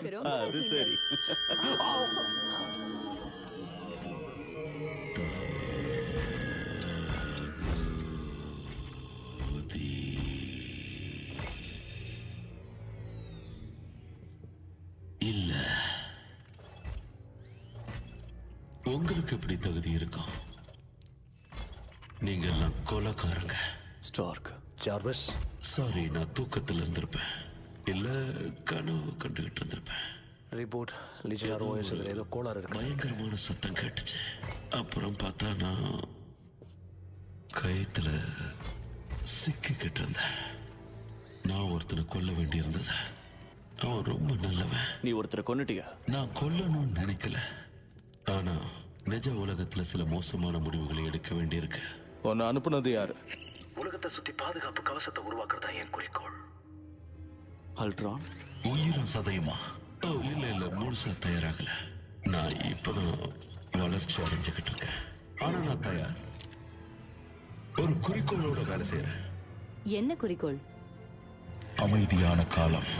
அது சரி. இல்ல, உங்களுக்கு எப்படி தகுதி இருக்கும்? நீங்க எல்லாம் கொலைக்காரங்க. ஸ்டார்க். ஜார்விஸ். சாரி, நான் தூக்கத்தில் இருந்திருப்பேன், இல்ல கனவு கண்டுகிட்டு இருந்திருப்பேன். ரிப்போர்ட் லிஜினார் ஓஎஸ் இதுல ஏதோ கோளாறு இருக்கு. பயங்கரமான சத்தம் கேட்டுச்சு. அப்புறம் பார்த்தா நான் கயித்துல சிக்கிக்கிட்டு இருந்தேன். நான் ஒருத்தனை கொல்ல வேண்டியிருந்தது. அவன் ரொம்ப நல்லவன். நீ ஒருத்தரை கொன்னுட்டியா? நான் கொல்லணும்னு நினைக்கல, ஆனா நிஜ உலகத்துல சில மோசமான முடிவுகளை எடுக்க வேண்டியிருக்கு. உன்னை அனுப்புனது யாரு? உலகத்தை சுத்தி பாதுகாப்பு கவசத்தை உருவாக்குறதா என் குறிக்கோள். அல்ட்ரான். உயிரும் சதையுமா? ஓ இல்ல இல்ல, முழுசா தயாராகல. நான் இப்பதான் வளர்ச்சி அடைஞ்சுக்கிட்டு இருக்கேன். ஆனா நான் தயார். ஒரு குறிக்கோளோட வேலை செய்யறேன். என்ன குறிக்கோள்? அமைதியான காலம்.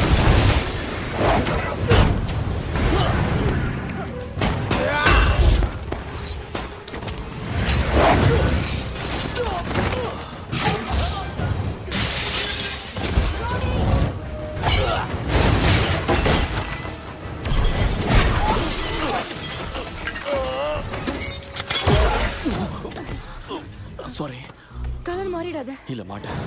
சாரி. கலர் மாறிடாத. இல்ல மாட்டேன்.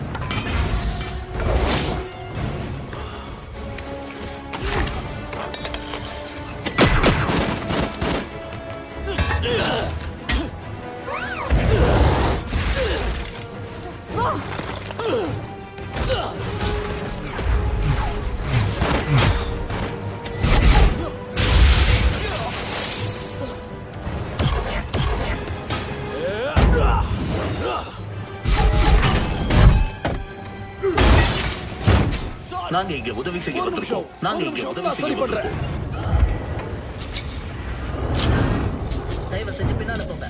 நாங்க இங்க உதவி செய்ய வந்திருக்கோம். நாங்க இங்க உதவி செய்ய வந்திருக்கோம். தயவு செஞ்சு பின்னால போங்க.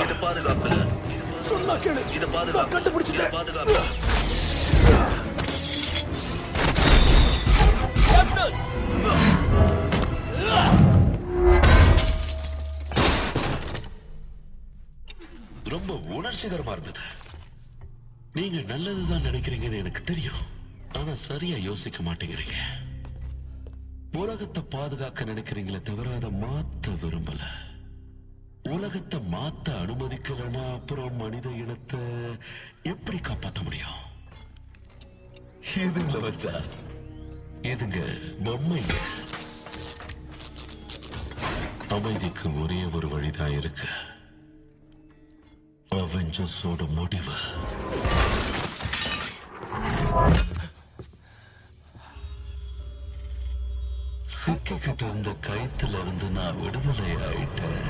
இது பாதுகாப்பு. சொன்னா கேளு. இது பாதுகாப்பு. கண்டுபிடிச்சிட்டேன். பாதுகாப்பு. கேப்டன். ரொம்ப உணர்ச்சிகரமா இருந்தது. நீங்க நல்லதுதான் நினைக்கிறீங்கன்னு எனக்கு தெரியும், ஆனா சரியா யோசிக்க மாட்டேங்கிறீங்க. உலகத்தை பாதுகாக்க நினைக்கிறீங்களே தவிர அதை மாத்த விரும்பல. உலகத்தை மாத்த அனுமதிக்கலன்னா அப்புறம் மனித இனத்தை எப்படி காப்பாற்ற முடியும்? இதுங்க வச்சா இதுங்க பொம்மைங்க. அமைதிக்கு ஒரே ஒரு வழிதான் இருக்கு. அவெஞ்சர்ஸோட முடிவு. சிக்கிக்கிட்டு இருந்த கயித்துல இருந்து நான் விடுதலை ஆயிட்டேன்.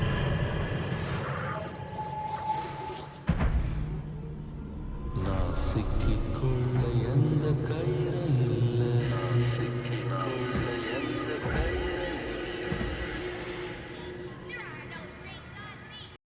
நான் சிக்கிக்கொள்ள எந்த கயிறு